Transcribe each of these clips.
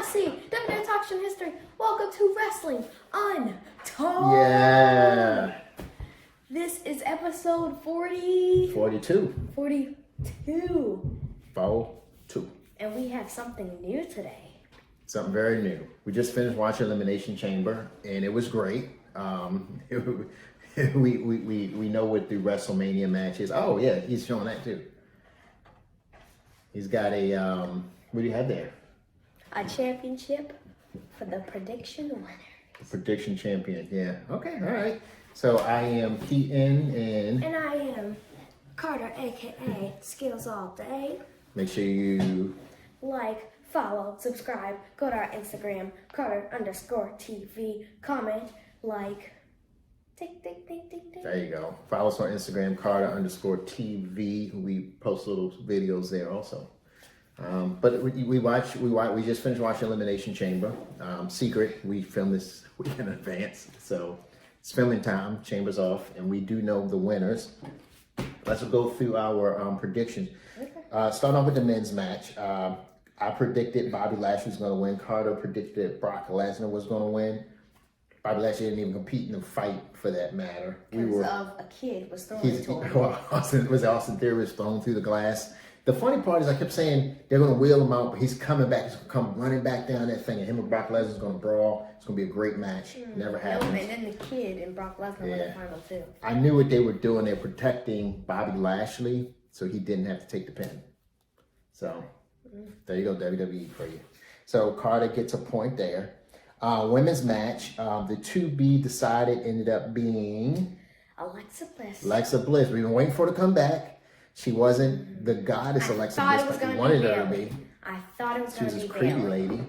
see. WWE Talk Show History. Welcome to Wrestling Untold. Yeah. This is episode 42. 42. 42. And we have something new today. Something very new. We just finished watching Elimination Chamber, and it was great. We know what the WrestleMania match is. Oh yeah, he's showing that too. He's got a what do you have there? A championship for the prediction winner. The prediction champion. Yeah. Okay. All right. So I am Keaton and I am Carter, aka Skills All Day. Make sure you like, follow, subscribe, go to our Instagram, Carter_TV, comment, like, tick, tick, tick, tick, tick. There you go. Follow us on Instagram, Carter_TV. We post little videos there also. But we just finished watching Elimination Chamber. Secret, we filmed this week in advance. So it's filming time, Chamber's off, and we do know the winners. Let's go through our predictions. Okay. Starting off with the men's match. I predicted Bobby Lashley was going to win. Carter predicted Brock Lesnar was going to win. Bobby Lashley didn't even compete in the fight for that matter. Because of a kid was thrown into him. Austin Theory was thrown through the glass. The funny part is I kept saying they're going to wheel him out, but he's coming back. He's going to come running back down that thing, and him and Brock Lesnar is going to brawl. It's going to be a great match. Never happened. No, and then the kid and Brock Lesnar were the final two. I knew what they were doing. They're protecting Bobby Lashley so he didn't have to take the pin. So there you go, WWE for you. So Carter gets a point there. Women's match, the to be decided ended up being Alexa Bliss. Alexa Bliss. We've been waiting for her to come back. She wasn't the goddess Alexa Bliss like we wanted her to be. I thought it was going to be She was a creepy lady.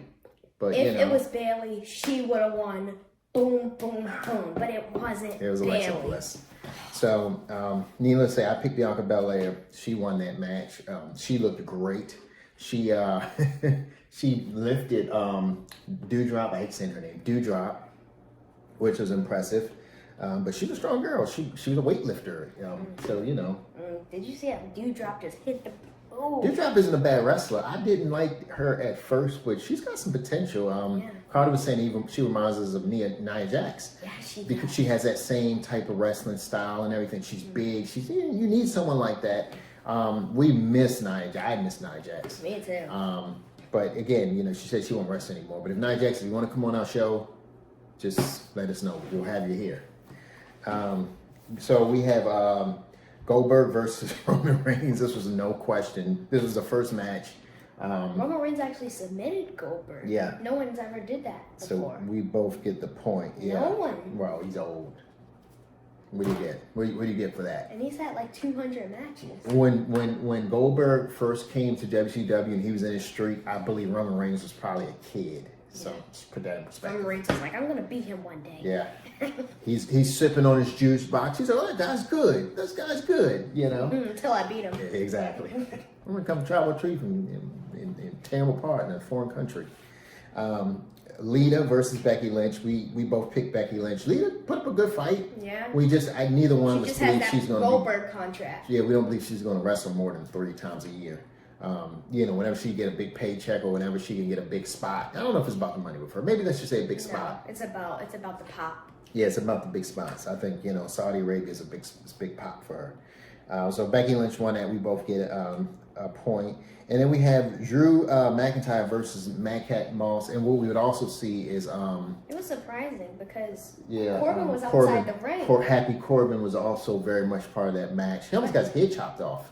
But if it was Bailey, she would have won. Boom, boom, boom. But it wasn't. It was Alexa Bliss. So, needless to say, I picked Bianca Belair. She won that match. She looked great. She she lifted Dewdrop. I hate saying her name. Dewdrop, which was impressive. But she was a strong girl. She was a weightlifter. So you know. Did you see how Dewdrop just hit the? Oh. Dewdrop isn't a bad wrestler. I didn't like her at first, but she's got some potential. Carter was saying even she reminds us of Nia Jax. Yeah, she does. Because she has that same type of wrestling style and everything. She's big. You need someone like that. We miss Nia Jax. I miss Nia Jax. Me too. But again, you know, she said she won't wrestle anymore. But if Nia Jax, if you want to come on our show, just let us know. We'll have you here. So we have Goldberg versus Roman Reigns. This was no question. This was the first match. Roman Reigns actually submitted Goldberg. Yeah. No one's ever did that before. So we both get the point. Yeah. No one. Well, he's old. What do you get? What do you get for that? And he's had like 200 matches. When Goldberg first came to WCW and he was in his streak, I believe Roman Reigns was probably a kid. So just put that in perspective. Roman Reigns was like, I'm gonna beat him one day. Yeah. He's sipping on his juice box. He's like, oh, that guy's good. This guy's good, you know. Until I beat him. Yeah, exactly. I'm gonna come travel a tree and tear him apart in a foreign country. Lita versus Becky Lynch. We both picked Becky Lynch. Lita put up a good fight. Yeah. Neither one of us believe she's going to Goldberg contract. Yeah, we don't believe she's going to wrestle more than 3 times a year. You know, whenever she get a big paycheck or whenever she can get a big spot. I don't know if it's about the money with her. Maybe let's just say a big spot. No, it's about the pop. Yeah, it's about the big spots. I think, you know, Saudi Arabia is a big pop for her. So Becky Lynch won that. We both get a point. And then we have Drew McIntyre versus Madcap Moss. And what we would also see is... it was surprising because Corbin was outside the ring. Happy Corbin was also very much part of that match. He almost got his head chopped off.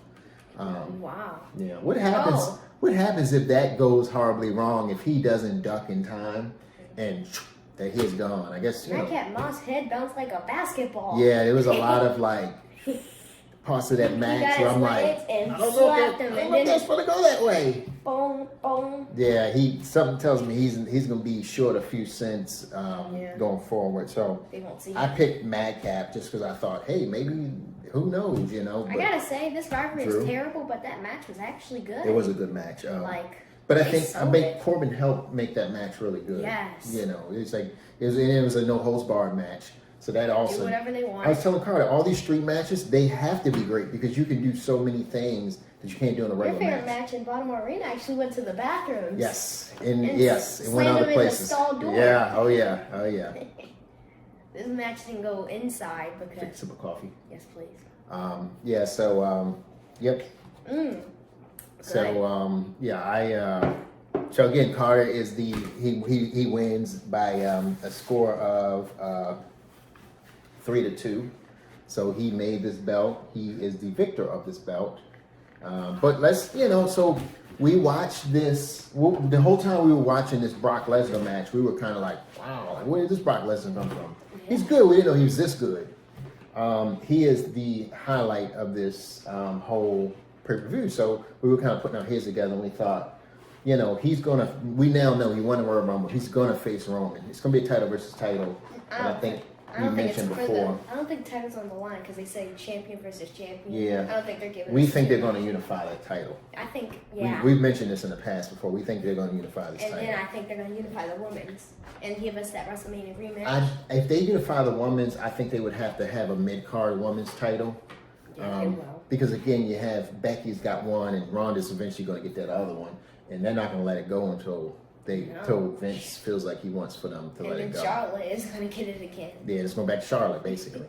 Wow. Yeah. What happens? What happens if that goes horribly wrong? If he doesn't duck in time, and that head's gone? I guess. Madcap Moss' head bounced like a basketball. Yeah, there was a lot of like parts of that match where I'm like, I don't know if that's gonna go that way. Boom, boom. Yeah, something tells me he's gonna be short a few cents going forward. So they won't see I picked Madcap just because I thought, hey, maybe. Who knows, you know? I gotta say, this rivalry is terrible, but that match was actually good. It was a good match. But I think Corbin helped make that match really good. Yes. You know, it's like it was a no holds barred match. So that also do whatever they want. I was telling Carter, all these street matches, they have to be great because you can do so many things that you can't do in a Your regular favorite match. match in Baltimore Arena actually went to the bathrooms. Yes, And it went slammed other him in the places. stall door. Yeah, oh yeah. This match didn't go inside Take a because. sip of coffee. Yes, please. Yeah, so yep. Good. So again, Carter is he wins by a score of 3-2. So he made this belt. He is the victor of this belt. But so we watched this the whole time we were watching this Brock Lesnar match. We were kind of like, wow, where did this Brock Lesnar come from? He's good. We didn't know he was this good. He is the highlight of this whole pay-per-view. So we were kind of putting our heads together and we thought, we now know he won the Royal Rumble. He's going to face Roman. It's going to be a title versus title. And I think we mentioned before. I don't think title's on the line because they say champion versus champion. Yeah. I don't think they're giving. We think they're going to unify that title. I think, yeah. We've mentioned this in the past before. We think they're going to unify this title. And then I think they're going to unify the women's and give us that WrestleMania rematch. If they unify the women's, I think they would have to have a mid-card women's title. Yeah, they will. Because again, you have Becky's got one, and Ronda's eventually going to get that other one, and they're not going to let it go until Vince feels like he wants for them to let it go. And then Charlotte is going to get it again. Yeah, it's going back to Charlotte basically.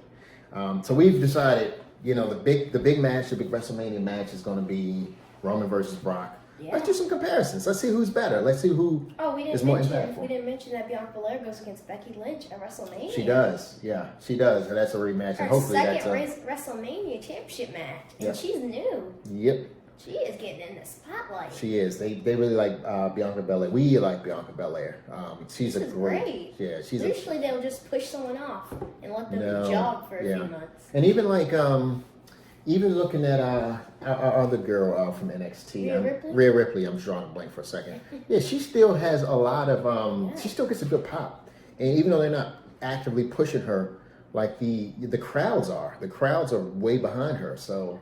So we've decided, the big match, the big WrestleMania match is going to be Roman versus Brock. Yeah. Let's do some comparisons. Let's see who's better. Let's see who is more impactful. We didn't mention that Bianca Belair goes against Becky Lynch at WrestleMania. She does, yeah, she does. And that's a rematch, and hopefully that's second WrestleMania championship match, and she's new. Yep. She is getting in the spotlight. She is. They really like Bianca Belair. We like Bianca Belair. She's great. Yeah, Usually they'll just push someone off and let them jog for a few months. And even even looking at our other girl from NXT, Rhea Ripley. I'm drawing a blank for a second. Yeah, she still has a lot of. She still gets a good pop, and even though they're not actively pushing her, like the crowds are. The crowds are way behind her. So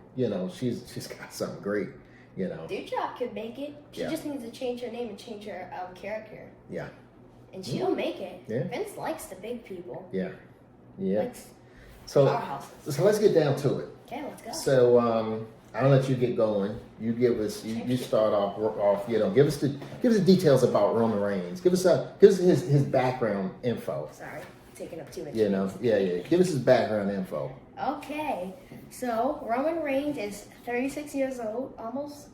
she's got something great. Duchop could make it. She just needs to change her name and change her character. Yeah. And she'll make it. Yeah. Vince likes the big people. Yeah. Yeah. So let's get down to it. Okay, let's go. So I'll let you get going. You give us. You start off. Give us the details about Roman Reigns. Give us his background info. Sorry, taking up too much. Yeah. Give us his background info. Okay, so Roman Reigns is 36 years old, almost.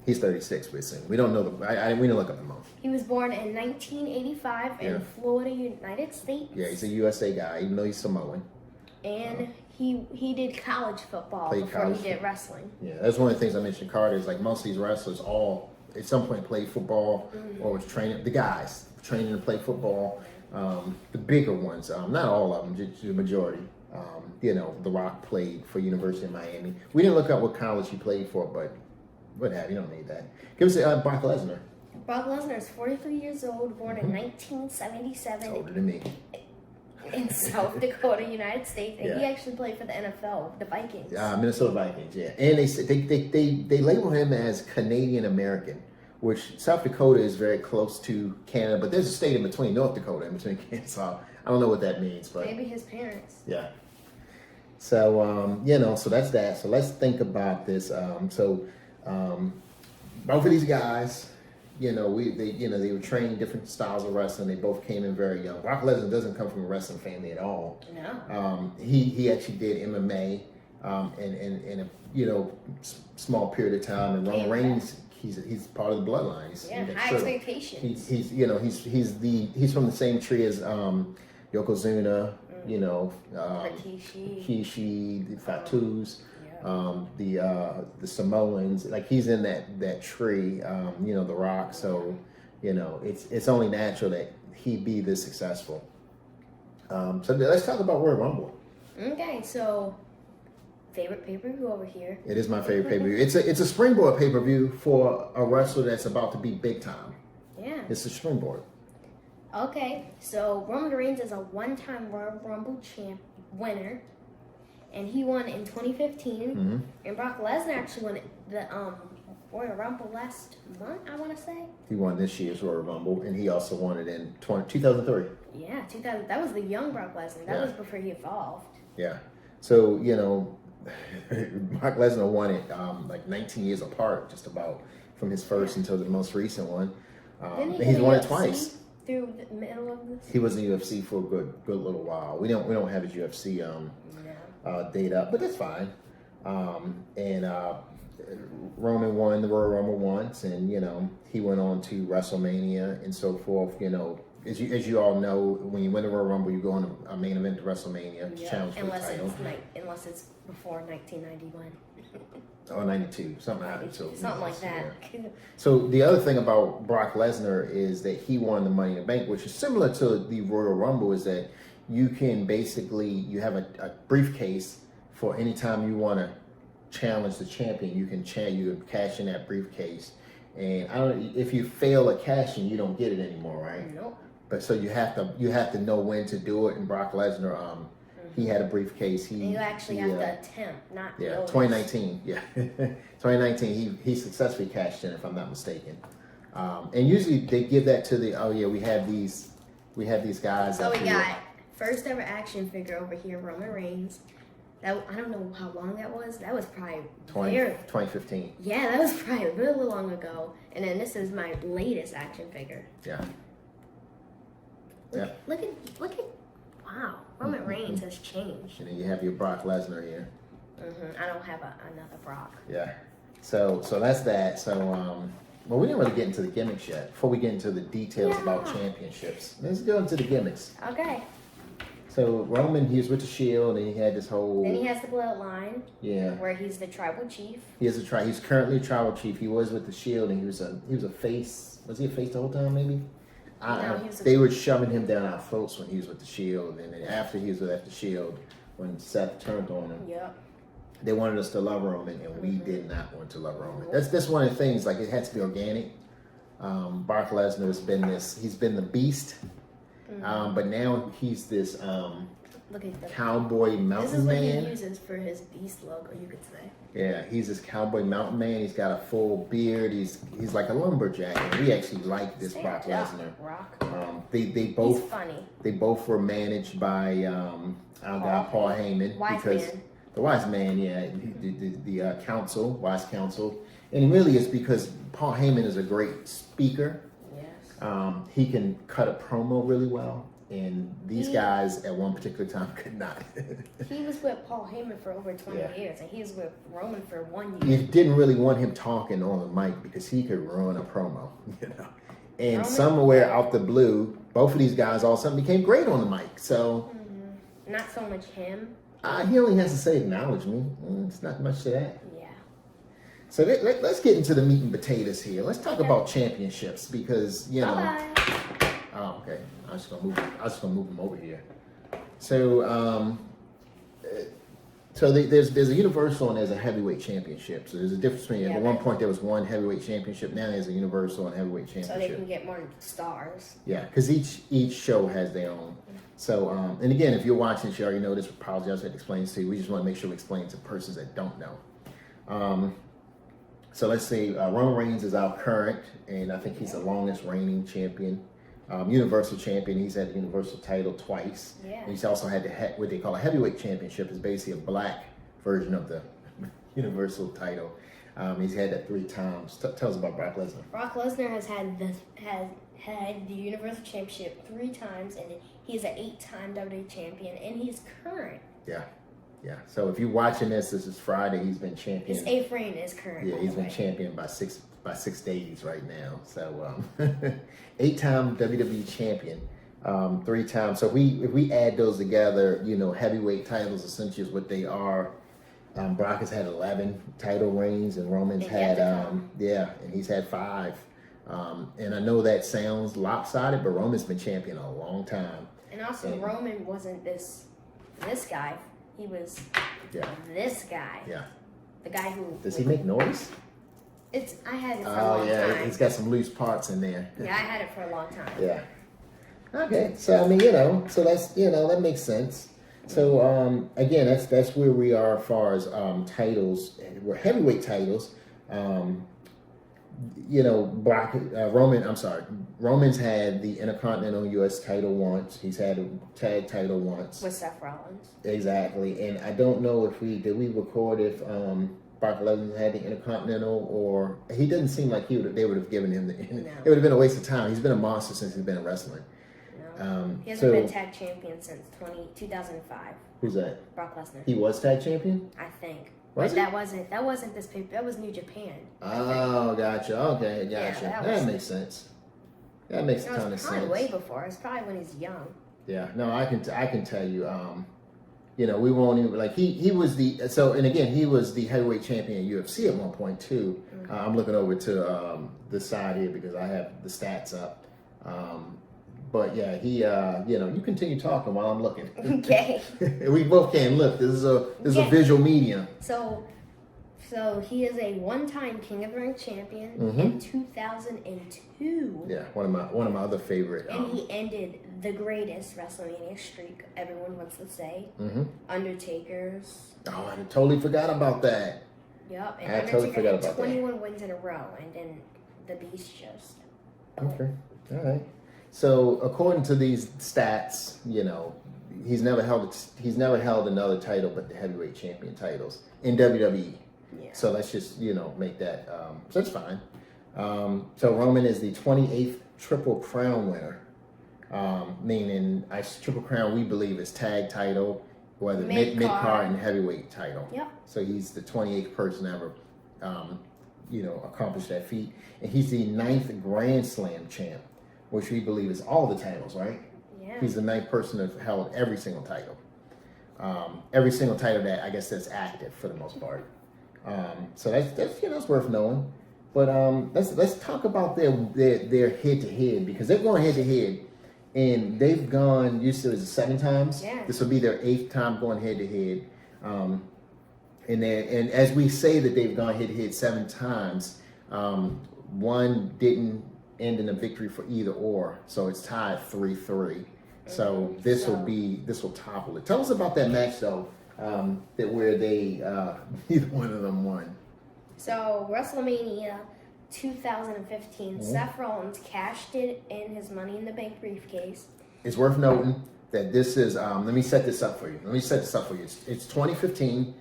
He's 36. We're saying we don't know we didn't look up the month. He was born in 1985 in Florida, United States. Yeah, he's a USA guy, even though he's Samoan. And he did college football before he did wrestling. Yeah, that's one of the things I mentioned. Carter is like most of these wrestlers all at some point played football or was training. The guys training to play football. The bigger ones, not all of them, just the majority. The Rock played for University of Miami. We didn't look up what college he played for, but what have you? Don't need that. Give us Brock Lesnar. Brock Lesnar is 43 years old, born in 1977. Older than me. In South Dakota, United States, and he actually played for the NFL, the Vikings. Minnesota Vikings, yeah. And they label him as Canadian American, which South Dakota is very close to Canada, but there's a state in between, North Dakota, in between Kansas. I don't know what that means, but maybe his parents. Yeah. So so that's that. So let's think about this. Both of these guys. They were trained different styles of wrestling. They both came in very young. Brock Lesnar doesn't come from a wrestling family at all. No. He actually did MMA in a small period of time. And Roman Reigns, he's part of the bloodline. High expectations. He's from the same tree as Yokozuna. Rikishi, the Fatus. The Samoans, like he's in that tree, The Rock. So, it's only natural that he be this successful. So let's talk about Royal Rumble. Okay, so favorite pay-per-view over here. It is my favorite pay-per-view. It's a springboard pay-per-view for a wrestler that's about to be big time. Yeah. It's a springboard. Okay, so Roman Reigns is a one-time Royal Rumble winner. And he won in 2015. And Brock Lesnar actually won the Royal Rumble last month, I want to say. He won this year's Royal Rumble, and he also won it in 2003. Yeah, 2000. That was the young Brock Lesnar. That was before he evolved. Yeah. So, Brock Lesnar won it like 19 years apart, just about from his first until the most recent one. Didn't he He's get won it UFC twice. through the middle of this? He was in the UFC for a good little while. We don't have his UFC date up, but that's fine. Roman won the Royal Rumble once, and he went on to WrestleMania and so forth. As you all know, when you win the Royal Rumble, you go on a main event to WrestleMania to challenge for the title. Unless it's before 1991. Or 92, something like that. Something like that. Yeah. So the other thing about Brock Lesnar is that he won the Money in the Bank, which is similar to the Royal Rumble, is that you can basically, you have a briefcase for any time you want to challenge the champion. You can cash in that briefcase. And if you fail a cash in, you don't get it anymore, right? Nope. But so you have to know when to do it. And Brock Lesnar, he had a briefcase. And you actually have to attempt, not 2019. Yeah, 2019. He successfully cashed in, if I'm not mistaken. And usually they give that to we have these guys. So we got first ever action figure over here, Roman Reigns. I don't know how long that was. That was probably 2015. Yeah, that was probably really long ago. And then this is my latest action figure. Yeah. Look at wow, Roman Reigns has changed. And then you have your Brock Lesnar here. I don't have another Brock. Yeah. So that's that. So well, we didn't really get into the gimmicks yet. Before we get into the details about championships, let's go into the gimmicks. Okay. So Roman, he was with the Shield, and he had this whole. Then he has the bloodline. Yeah. Where he's the tribal chief. He's currently a tribal chief. He was with the Shield, and he was a face. Was he a face the whole time? Maybe. They were shoving him down our throats when he was with the Shield, and then after he was with the Shield, when Seth turned on him. Yep. They wanted us to love Roman, and we did not want to love Roman. That's one of the things. Like, it had to be organic. Brock Lesnar has been he's been the beast, but now he's this Look at the cowboy mountain man. This is what he uses for his beast logo, you could say. Yeah, he's this cowboy mountain man. He's got a full beard. He's like a lumberjack, and we actually like this Brock Lesnar. They both. He's funny. They both were managed by our guy Paul Heyman, the wise man, the council, wise council, and really it's because Paul Heyman is a great speaker. Yes. He can cut a promo really well, and these guys at one particular time could not. He was with Paul Heyman for over 20 years, and he was with Roman for 1 year. You didn't really want him talking on the mic because he could ruin a promo, And somewhere out the blue, both of these guys all of a sudden became great on the mic. So, not so much him. He only has to say acknowledge me. It's not much to that. Yeah. So let's get into the meat and potatoes here. Let's talk about championships because Bye-bye. Oh, okay. I was just gonna move them over here. So there's a universal and there's a heavyweight championship. So there's a difference between. At one point there was one heavyweight championship. Now there's a universal and heavyweight championship. So they can get more stars. Yeah, because each show has their own. So and again, if you're watching this, you already know this. Apologize, I had to explain this to you. We just want to make sure we explain it to persons that don't know. So let's say Roman Reigns is our current, and I think he's the longest reigning champion. Universal champion. He's had the Universal title twice. Yeah. And he's also had what they call a heavyweight championship. Is basically a black version of the Universal title. He's had that 3 times. Tell us about Brock Lesnar. Brock Lesnar has had the Universal Championship 3 times, and he's an 8-time WWE champion, and he's current. Yeah. So if you're watching this is Friday. He's been champion. His 8th reign is current. Yeah, he's been champion by 6 days right now. So 8-time WWE champion, 3 times. So if we add those together, heavyweight titles essentially is what they are. Brock has had 11 title reigns, and Roman's had and he's had 5. And I know that sounds lopsided, but Roman's been champion a long time. And also, Roman wasn't this guy. He was this guy. Yeah. The guy who. Does he make noise? I had it for a long time. It's got some loose parts in there. Yeah, I had it for a long time. Yeah. Okay, so I mean, so that's that makes sense. So again, that's where we are as far as titles. We're heavyweight titles. you know, Roman's had the Intercontinental U.S. title once. He's had a tag title once. With Seth Rollins. Exactly. And I don't know if we record if Brock Lesnar had the Intercontinental, or he doesn't seem like they would have given him the. No. It would have been a waste of time. He's been a monster since he's been in wrestling. No. He hasn't been tag champion since 2005. Who's that? Brock Lesnar. He was tag champion? I think. Was that wasn't this paper. That was New Japan. Oh, gotcha. Okay, gotcha. Yeah, that makes sense. That makes a ton of sense. Probably way before. It's probably when he's young. Yeah. No, I can tell you. You know, we won't even like he was the he was the heavyweight champion in UFC at one point too. Mm-hmm. I'm looking over to the side here because I have the stats up. But yeah, he you continue talking while I'm looking. Okay. We both can look. This is a visual medium. So he is a one-time King of the Ring champion in 2002. Yeah, one of my other favorite. And he ended the greatest WrestleMania streak everyone wants to say. Undertaker's. Oh, I totally forgot about that. Yep, and I totally forgot about 21 wins in a row, and then the Beast just. Okay, all right. So according to these stats, you know, he's never held another title but the heavyweight champion titles in WWE. Yeah. So let's just make that. So that's fine. So Roman is the 28th Triple Crown winner, meaning Triple Crown we believe is tag title, whether mid-card and heavyweight title. Yep. So he's the 28th person ever, accomplished that feat, and he's the 9th Grand Slam champ, which we believe is all the titles, right? Yeah. He's the 9th person to have held every single title. Every single title that I guess that's active for the most part. So that's worth knowing. But let's talk about their head to head, because they're going head to head, and they've gone. You said it was 7 times. Yeah. This will be their 8th time going head to head. And as we say that they've gone head to head 7 times, one didn't end in a victory for either or, so it's tied 3-3. So this will topple it. Tell us about that match though. Where neither one of them won. So WrestleMania 2015, Seth Rollins cashed it in his Money in the Bank briefcase. It's worth noting that this is. Let me set this up for you. It's 2015.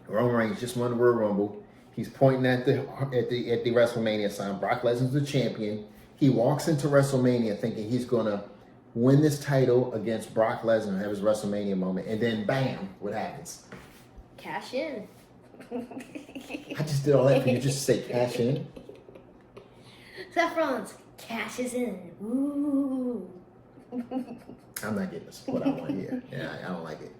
Roman Reigns just won the Royal Rumble. He's pointing at the WrestleMania sign. Brock Lesnar's the champion. He walks into WrestleMania thinking he's gonna win this title against Brock Lesnar, have his WrestleMania moment, and then bam, what happens? Cash in. I just did all that for you just to say cash in. Seth Rollins cashes in. Ooh. I'm not getting the support I want here. Yeah, I don't like it.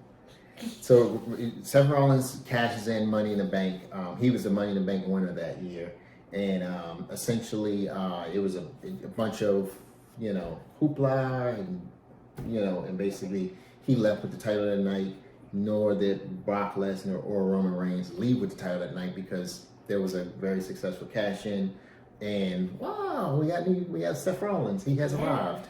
So Seth Rollins cashes in Money in the Bank. He was the Money in the Bank winner that year, and essentially it was a bunch of hoopla, and basically he left with the title that night. Nor did Brock Lesnar or Roman Reigns leave with the title that night, because there was a very successful cash in, and wow, we got Seth Rollins. He has arrived.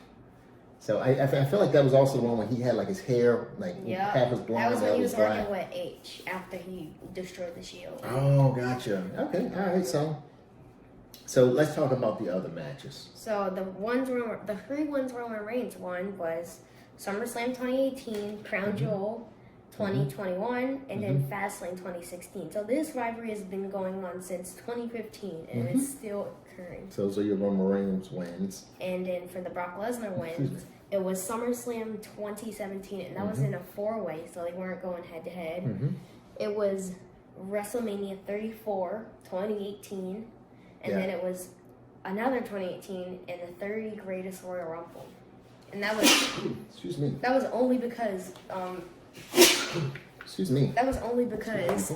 So I feel like that was also the one when he had like his hair half was blonde. That was when he was working with H after he destroyed the Shield. Oh, gotcha. Okay, all right. So let's talk about the other matches. So the 3 ones Roman Reigns won was SummerSlam 2018, Crown Jewel 2021, and then Fastlane 2016. So this rivalry has been going on since 2015, and it's still occurring. So those are your Roman Reigns wins. And then for the Brock Lesnar wins, it was SummerSlam 2017, and that was in a 4-way, so they weren't going head to head. It was WrestleMania 34 2018, and then it was another 2018 in the 30 Greatest Royal Rumble, and that was excuse me. That was only because excuse me. That was only because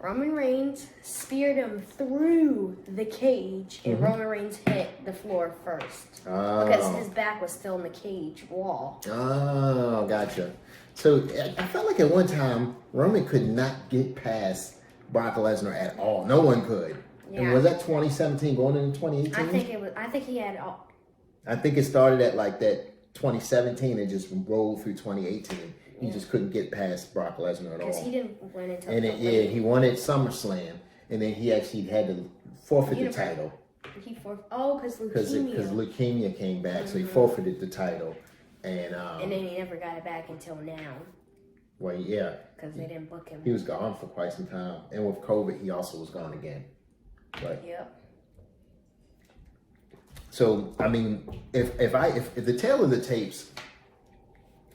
Roman Reigns speared him through the cage, and Roman Reigns hit the floor first because his back was still in the cage wall. Oh, gotcha. So I felt like at one time Roman could not get past Brock Lesnar at all. No one could. Yeah. And was that 2017 going into 2018? I think he had all. I think it started at like that 2017 and just rolled through 2018. He just couldn't get past Brock Lesnar at all. Because he didn't win until he won at SummerSlam. and then he actually had to forfeit the title. Because Because leukemia came back, so he forfeited the title. And then he never got it back until now. Well, yeah. Because they didn't book him. He was gone for quite some time. And with COVID, he also was gone again. Right? Yep. So, I mean, if the tale of the tapes,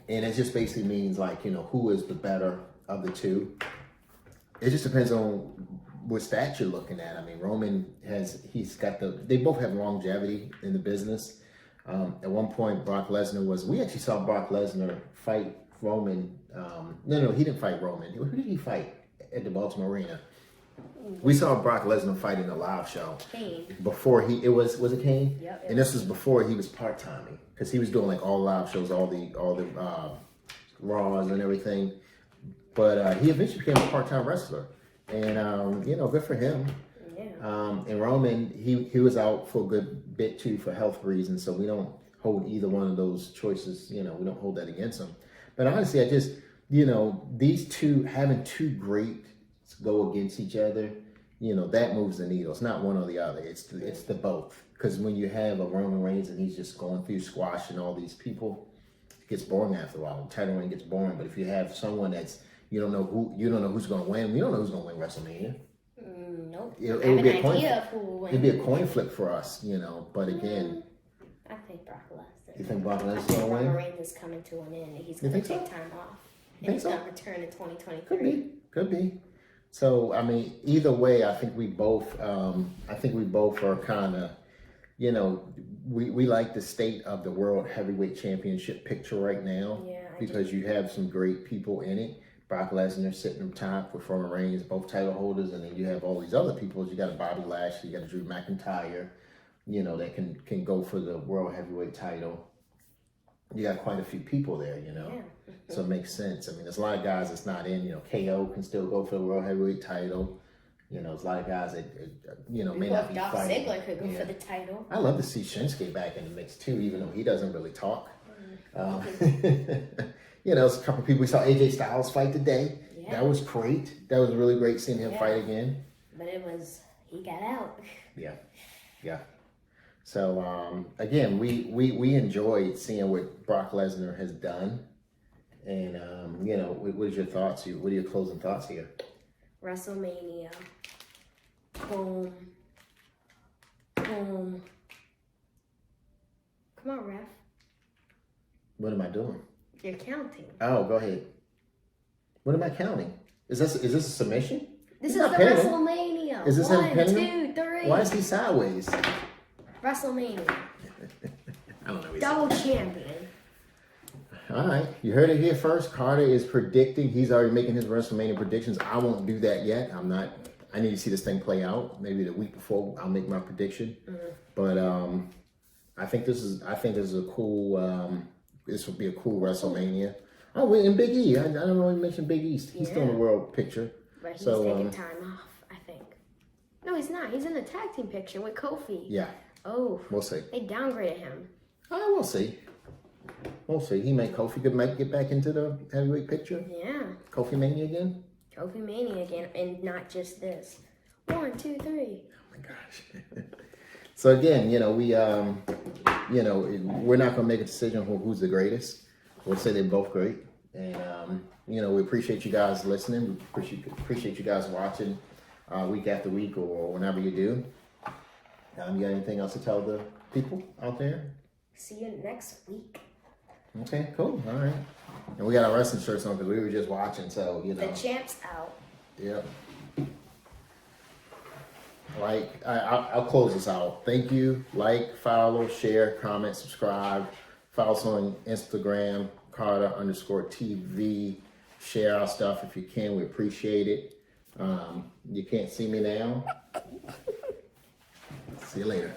and it just basically means like, you know, who is the better of the two, it just depends on what stats you're looking at. I mean, Roman they both have longevity in the business. At one point, Brock Lesnar we actually saw Brock Lesnar fight Roman. No, he didn't fight Roman. Who did he fight at the Baltimore Arena? We saw Brock Lesnar fight in a live show. Kane. Before was it Kane? Yep. And this was before he was part-timing, because he was doing like all live shows, all the Raws and everything. But he eventually became a part-time wrestler, and you know, good for him. Yeah. And Roman, he was out for a good bit too for health reasons, so we don't hold either one of those choices. You know, we don't hold that against him. But honestly, I just, you know, these two having two greats go against each other, you know, that moves the needle. It's not one or the other. It's the both. Because when you have a Roman Reigns and he's just going through squashing all these people, it gets boring after a while. The title reign gets boring. But if you have someone that's you don't know who's going to win. You don't know who's going to win WrestleMania. Nope. It would be a coin idea flip. of who will win. It'd be a coin flip for us, you know. But again, I think Brock Lesnar. You think Brock Lesnar's I think going to win? Roman Reigns is coming to an end. He's going to take time off. And he's going to return in 2023. Could be. So I mean, either way, I think we both are kind of, you know, we like the state of the World Heavyweight Championship picture right now. Yeah, because you have some great people in it. Brock Lesnar sitting on top with Roman Reigns, both title holders, and then you have all these other people. You got a Bobby Lashley, you got a Drew McIntyre, you know, that can go for the World Heavyweight title. You got quite a few people there, you know. Yeah. So it makes sense. I mean, there's a lot of guys that's not in. You know, KO can still go for the World Heavyweight title. You know, there's a lot of guys that, you know, may not be fighting. Ziggler could go for the title. I love to see Shinsuke back in the mix too, even though he doesn't really talk. You know, there's a couple of people. We saw AJ Styles fight today. Yeah. That was great. That was really great seeing him fight again. But he got out. Yeah. So again, we enjoyed seeing what Brock Lesnar has done, and you know, what is your thoughts? What are your closing thoughts here? WrestleMania. Boom. Come on, ref. What am I doing? You're counting. Oh, go ahead. What am I counting? Is this a submission? This is the WrestleMania. Is this 1, 2, 3. Why is he sideways? WrestleMania. I don't know. Double champion. All right, you heard it here first. Carter is predicting. He's already making his WrestleMania predictions. I won't do that yet. I'm not. I need to see this thing play out. Maybe the week before I'll make my prediction. Mm-hmm. But I think this is a cool. This will be a cool WrestleMania. Oh, and Big E. I don't know if you mentioned Big E. He's still in the world picture. But he's taking time off, I think. No, he's not. He's in the tag team picture with Kofi. Yeah. Oh. We'll see. They downgraded him. Oh, we'll see. We'll see. Kofi might get back into the heavyweight picture. Yeah. Kofi Mania again? Kofi Mania again, and not just this. 1, 2, 3. Oh my gosh. So again, you know, we're not gonna make a decision on who's the greatest. We'll say they're both great, and you know, we appreciate you guys listening. We appreciate you guys watching week after week or whenever you do. You got anything else to tell the people out there? See you next week. Okay, cool. All right. And we got our wrestling shirts on because we were just watching, so you know. The champ's out. Yep. I'll close this out. Thank you. Like, follow, share, comment, subscribe. Follow us on Instagram, Carter_TV. Share our stuff if you can. We appreciate it. You can't see me now. See you later.